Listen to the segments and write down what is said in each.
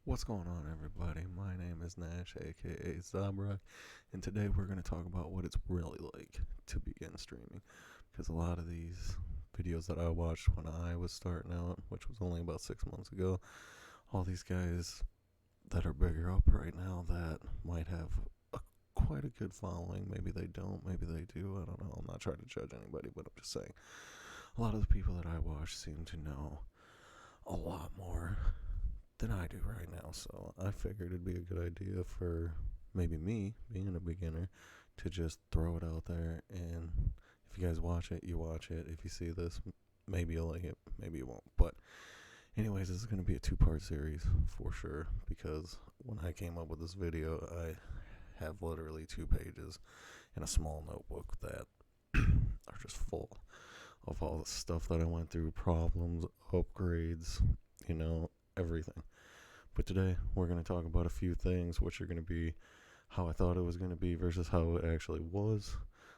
What's going on, everybody? My name is Nash, aka Zabrak, and today we're going to talk about what it's really like to begin streaming. Because a lot of these videos that I watched when I was starting out, which was only about 6 months ago, all these guys that are bigger up right now that might have a, quite a good following. Maybe they don't, maybe they do. I don't know. I'm not trying to judge anybody, but I'm just saying. A lot of the people that I watch seem to know a lot more than I do right now. So I figured it'd be a good idea for maybe me, being a beginner, to just throw it out there. And if you guys watch it, you watch it. If you see this, maybe you'll like it, maybe you won't. But, anyways, this is going to be a two-part series for sure because when I came up with this video, I have literally 2 pages in a small notebook that are just full of all the stuff that I went through, problems, upgrades, everything. But today we're going to talk about a few things, which are going to be how I thought it was going to be versus how it actually was.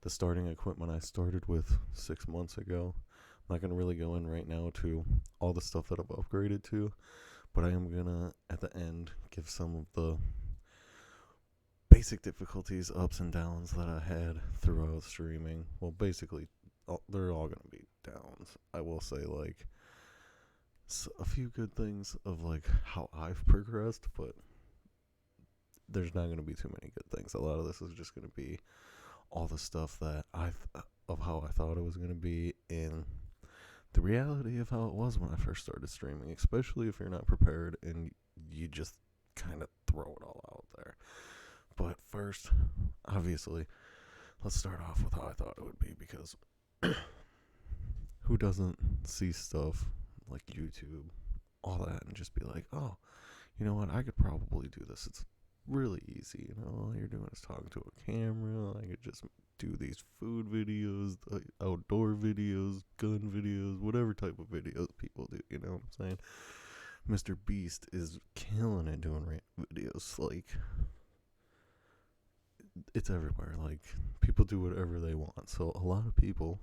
The starting equipment I started with 6 months ago. I'm not going to really go in right now to all the stuff that I've upgraded to, but I am going to, at the end, give some of the basic difficulties, ups and downs that I had throughout streaming. Well, basically, they're all going to be downs. I will say, like, a few good things of like how I've progressed, but there's not going to be too many good things. A lot of this is just going to be all the stuff that of how I thought it was going to be and the reality of how it was when I first started streaming, especially if you're not prepared and you just kind of throw it all out there. But first, obviously, let's start off with how I thought it would be because who doesn't see stuff like YouTube, all that, and just be like, oh, you know what, I could probably do this. It's really easy, all you're doing is talking to a camera. I could just do these food videos, outdoor videos, gun videos, whatever type of videos people do, you know what I'm saying? Mr. Beast is killing it doing videos, like, it's everywhere, like, people do whatever they want, so a lot of people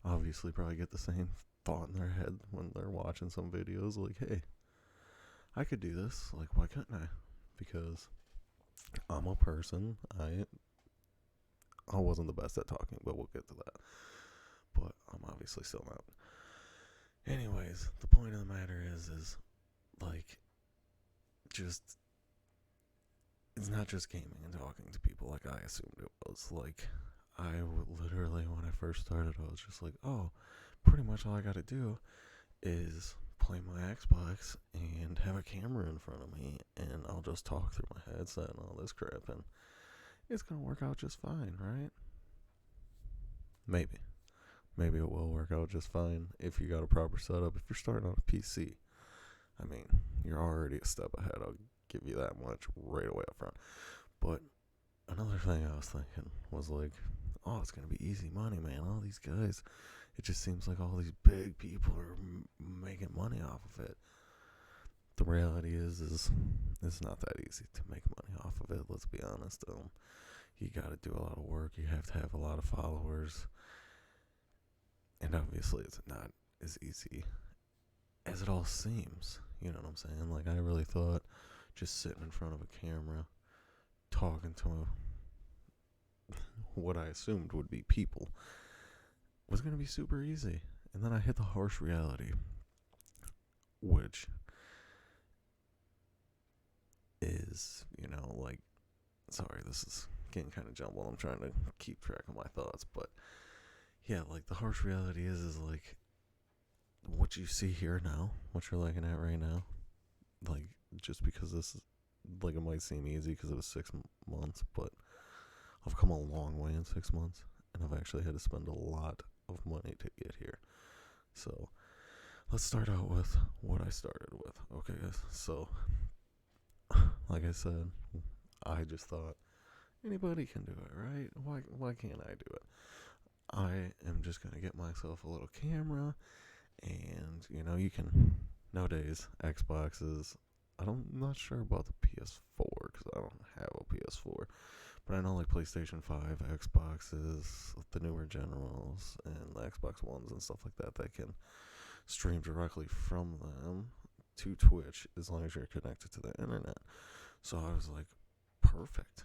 obviously probably get the same thought in their head when they're watching some videos, like, hey, I could do this, like, why couldn't I? Because I'm a person. I wasn't the best at talking, but we'll get to that. But I'm obviously still not. Anyways, the point of the matter is like, just it's not just gaming and talking to people like I assumed it was. Like, I would literally, when I first started, I was just like, oh, pretty much all I got to do is play my Xbox and have a camera in front of me, and I'll just talk through my headset and all this crap, and it's gonna work out just fine, right? Maybe. Maybe it will work out just fine if you got a proper setup. If you're starting on a PC, I mean, you're already a step ahead. I'll give you that much right away up front. But another thing I was thinking was like, oh, it's gonna be easy money, man. All these guys, it just seems like all these big people are making money off of it. The reality is it's not that easy to make money off of it. Let's be honest. You got to do a lot of work. You have to have a lot of followers, and obviously, it's not as easy as it all seems. You know what I'm saying? Like, I really thought just sitting in front of a camera, talking to what I assumed would be people, was going to be super easy. And then I hit the harsh reality, which is, like, sorry, this is getting kind of jumbled. I'm trying to keep track of my thoughts, but yeah, like, the harsh reality is like, what you see here now, what you're looking at right now, like, just because this is, like, it might seem easy because it was 6 months, but I've come a long way in 6 months, and I've actually had to spend a lot of money to get here. So let's start out with what I started with. Okay, guys. So, like I said, I just thought anybody can do it, right? Why can't I do it? I am just gonna get myself a little camera, and you can nowadays Xboxes. I'm not sure about the PS4 because I don't have a PS4, but I know like PlayStation 5, Xboxes, the newer generals, and the Xbox Ones and stuff like that can stream directly from them to Twitch as long as you're connected to the internet. So I was like, perfect.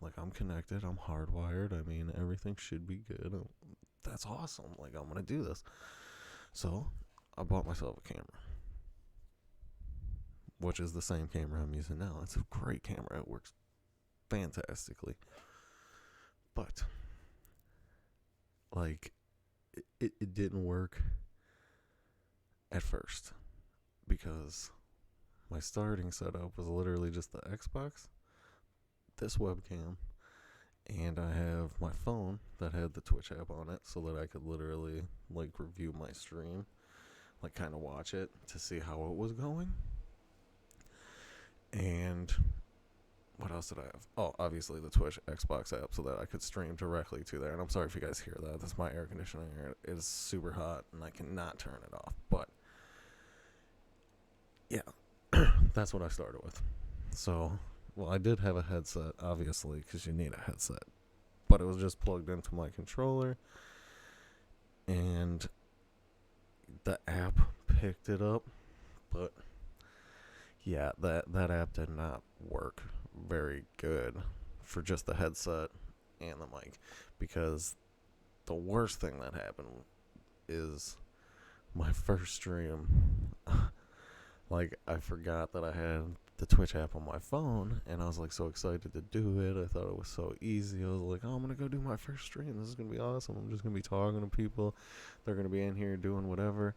Like, I'm connected, I'm hardwired. I mean, everything should be good. That's awesome. Like, I'm going to do this. So I bought myself a camera, which is the same camera I'm using now. It's a great camera. It works fantastically. But, like, it didn't work at first because my starting setup was literally just the Xbox, this webcam, and I have my phone that had the Twitch app on it so that I could literally, like, review my stream, like, kind of watch it to see how it was going. And what else did I have? Oh, obviously the Twitch Xbox app so that I could stream directly to there. And I'm sorry if you guys hear that. That's my air conditioning here. It is super hot and I cannot turn it off. But yeah, that's what I started with. So, well, I did have a headset, obviously, because you need a headset. But it was just plugged into my controller. And the app picked it up. But yeah, that app did not work very good for just the headset and the mic, because the worst thing that happened is my first stream. Like, I forgot that I had the Twitch app on my phone, and I was like so excited to do it. I thought it was so easy. I was like, oh, I'm gonna go do my first stream. This is gonna be awesome. I'm just gonna be talking to people. They're gonna be in here doing whatever.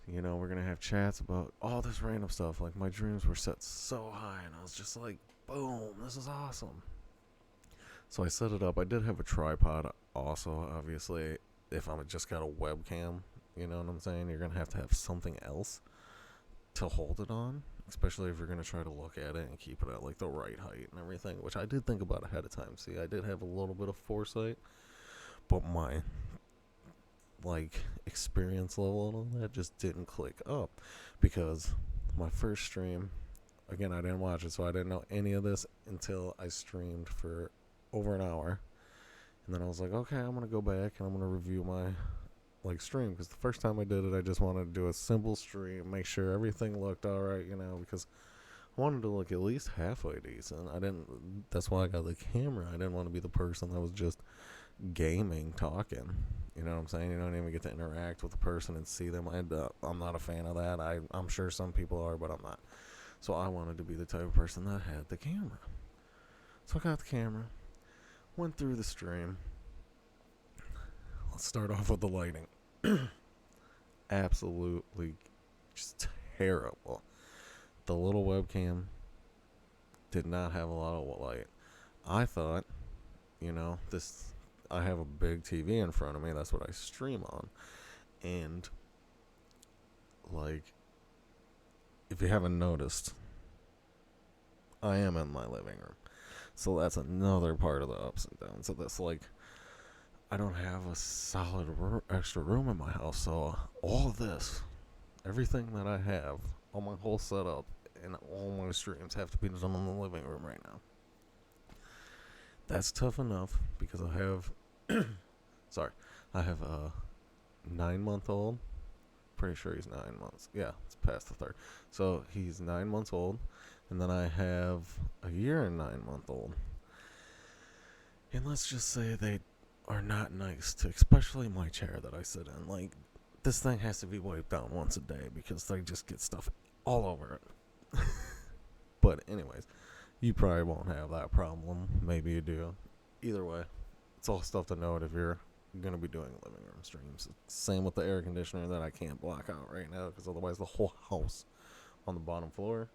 You know, we're gonna have chats about all this random stuff. Like, my dreams were set so high, and I was just like, boom, this is awesome. So I set it up. I did have a tripod also, obviously. If I'm just got a webcam, you know what I'm saying? You're gonna have to have something else to hold it on, especially if you're gonna try to look at it and keep it at like the right height and everything, which I did think about ahead of time. See, I did have a little bit of foresight, but my like experience level and all that just didn't click up, because my first stream, again, I didn't watch it, so I didn't know any of this until I streamed for over an hour, and then I was like, okay, I'm gonna go back and I'm gonna review my like stream, because the first time I did it, I just wanted to do a simple stream, make sure everything looked all right, you know, because I wanted to look at least halfway decent. That's why I got the camera. I didn't want to be the person that was just gaming, talking. You know what I'm saying? You don't even get to interact with the person and see them. I'm not a fan of that. I'm sure some people are, but I'm not. So I wanted to be the type of person that had the camera. So I got the camera, went through the stream. Let's start off with the lighting. Absolutely just terrible. The little webcam did not have a lot of light. I thought, you know, I have a big TV in front of me. That's what I stream on. And, like, if you haven't noticed, I am in my living room. So that's another part of the ups and downs of this. Like, I don't have a solid extra room in my house. So all of this, everything that I have, all my whole setup, and all my streams have to be done in the living room right now. That's tough enough because I have I have a 9-month-old. Pretty sure he's 9 months. Yeah, it's past the third. So he's 9 months old, and then I have a year and 9-month-old. And let's just say they are not nice to, especially my chair that I sit in. Like, this thing has to be wiped down once a day because they just get stuff all over it. But anyways, you probably won't have that problem. Maybe you do. Either way, it's all stuff to note if you're going to be doing living room streams. Same with the air conditioner that I can't block out right now, because otherwise the whole house on the bottom floor,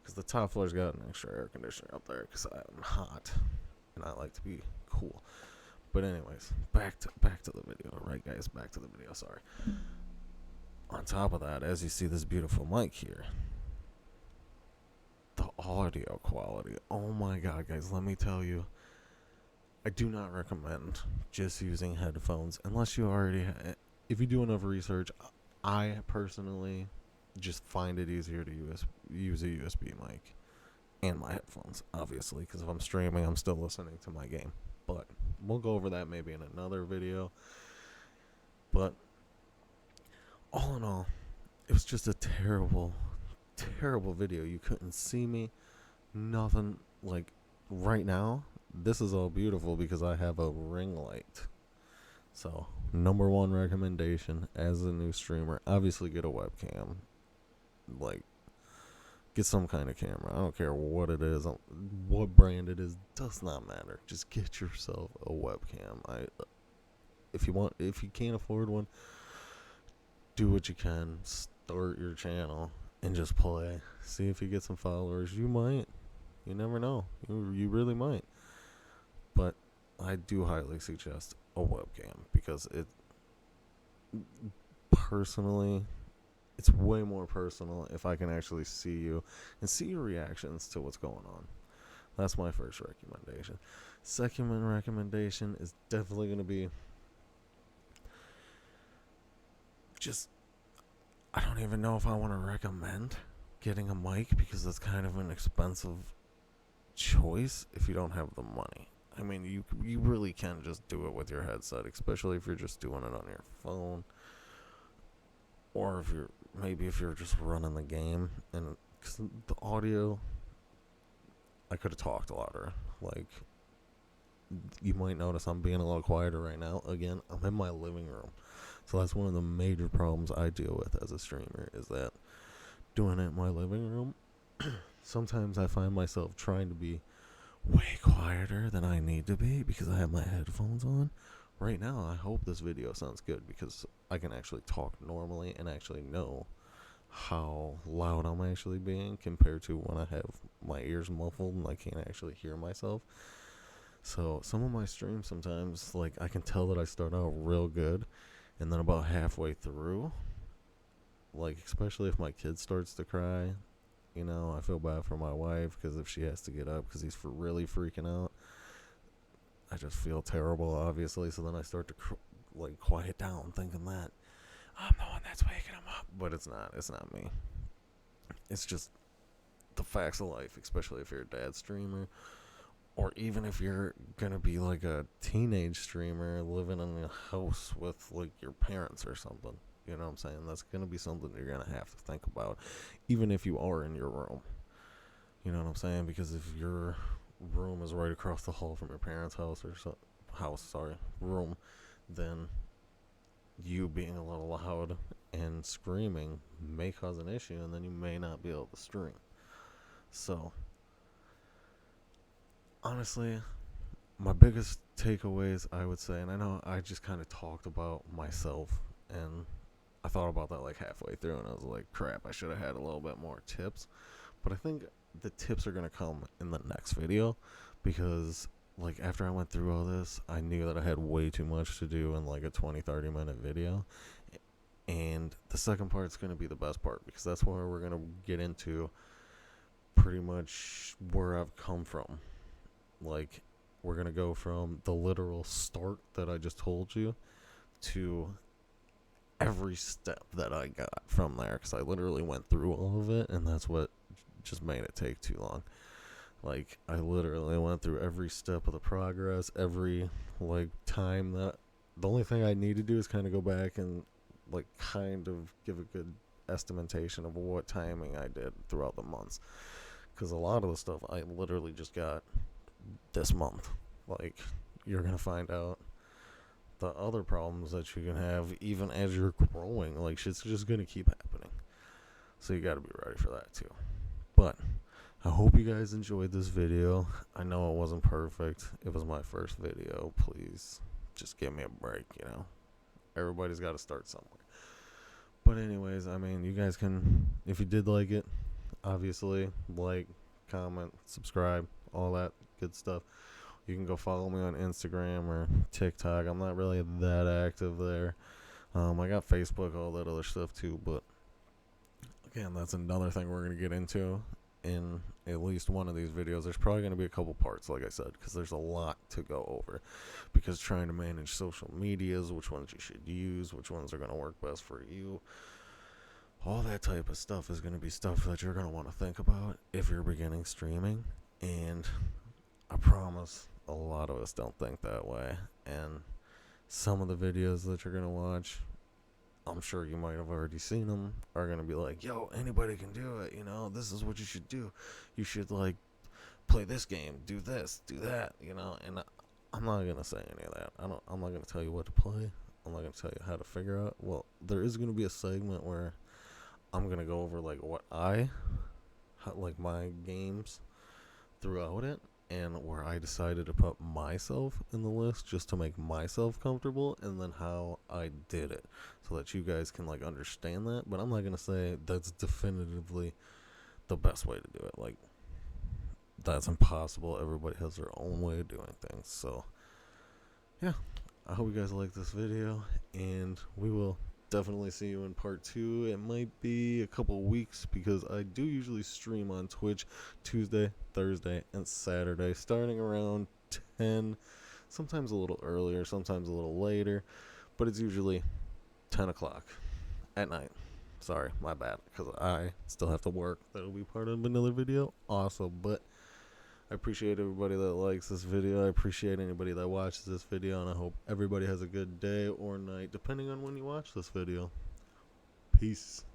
because the top floor's got an extra air conditioner up there because I'm hot and I like to be cool. But anyways, back to the video, right, guys? Back to the video. Sorry. On top of that, as you see this beautiful mic here, the audio quality. Oh my god, guys, let me tell you, I do not recommend just using headphones unless you already if you do enough research. I personally just find it easier to use a USB mic and my headphones, obviously, because if I'm streaming, I'm still listening to my game. But we'll go over that maybe in another video. But all in all, it was just a terrible, terrible video. You couldn't see me, nothing. Like, right now, this is all beautiful because I have a ring light. So, number one recommendation as a new streamer, obviously get a webcam. Like, get some kind of camera. I don't care what it is, what brand it is, does not matter. Just get yourself a webcam. If you can't afford one, do what you can. Start your channel and just play. See if you get some followers. You might. You never know. You really might. But I do highly suggest a webcam because personally, it's way more personal if I can actually see you and see your reactions to what's going on. That's my first recommendation. Second recommendation is definitely going to be just, I don't even know if I want to recommend getting a mic because it's kind of an expensive choice if you don't have the money. I mean, you really can just do it with your headset, especially if you're just doing it on your phone, or if you're just running the game. And cause the audio, I could have talked louder. Like, you might notice I'm being a little quieter right now. Again, I'm in my living room, so that's one of the major problems I deal with as a streamer, is that doing it in my living room, sometimes I find myself trying to be way quieter than I need to be because I have my headphones on. Right now, I hope this video sounds good because I can actually talk normally and actually know how loud I'm actually being compared to when I have my ears muffled and I can't actually hear myself. So some of my streams sometimes, like, I can tell that I start out real good, and then about halfway through, like, especially if my kid starts to cry, I feel bad for my wife because if she has to get up because he's really freaking out, I just feel terrible, obviously. So then I start to quiet down, thinking that I'm the one that's waking him up, but it's not. It's not me. It's just the facts of life, especially if you're a dad streamer, or even if you're gonna be like a teenage streamer living in a house with like your parents or something. You know what I'm saying? That's gonna be something you're gonna have to think about, even if you are in your room. You know what I'm saying? Because if your room is right across the hall from your parents' room, then you being a little loud and screaming may cause an issue, and then you may not be able to stream. So, honestly, my biggest takeaways, I would say, and I know I just kind of talked about myself, and I thought about that like halfway through, and I was like, crap, I should have had a little bit more tips. But I think the tips are going to come in the next video, because like after I went through all this, I knew that I had way too much to do in like a 20-30 minute video. And the second part's going to be the best part, because that's where we're going to get into pretty much where I've come from. Like, we're going to go from the literal start that I just told you to every step that I got from there, because I literally went through all of it, and that's what just made it take too long. Like, I literally went through every step of the progress, every like time that the only thing I need to do is kind of go back and like kind of give a good estimation of what timing I did throughout the months, because a lot of the stuff I literally just got this month. Like, you're gonna find out the other problems that you can have even as you're growing. Like, shit's just gonna keep happening, so you gotta be ready for that too. But I hope you guys enjoyed this video. I know it wasn't perfect. It was my first video. Please just give me a break, Everybody's got to start somewhere. But anyways, I mean, you guys can, if you did like it, obviously, like, comment, subscribe, all that good stuff. You can go follow me on Instagram or TikTok. I'm not really that active there. I got Facebook, all that other stuff too. But again, that's another thing we're going to get into in at least one of these videos. There's probably going to be a couple parts, like I said, because there's a lot to go over, because trying to manage social medias, which ones you should use, which ones are going to work best for you, all that type of stuff is going to be stuff that you're going to want to think about if you're beginning streaming. And I promise a lot of us don't think that way, and some of the videos that you're going to watch, I'm sure you might have already seen them, are going to be like, yo, anybody can do it, this is what you should do. You should, like, play this game, do this, do that, and I'm not going to say any of that. I'm not going to tell you what to play. I'm not going to tell you how to figure out. Well, there is going to be a segment where I'm going to go over, like, like, my games throughout it, and where I decided to put myself in the list just to make myself comfortable, and then how I did it so that you guys can, like, understand that. But I'm not going to say that's definitively the best way to do it. Like, that's impossible. Everybody has their own way of doing things. So, yeah, I hope you guys like this video, and we will definitely see you in part 2. It might be a couple weeks because I do usually stream on Twitch Tuesday, Thursday, and Saturday, starting around 10, sometimes a little earlier, sometimes a little later, but it's usually 10 o'clock at night. Sorry, my bad, because I still have to work. That'll be part of another video. Awesome, but I appreciate everybody that likes this video. I appreciate anybody that watches this video, and I hope everybody has a good day or night, depending on when you watch this video. Peace.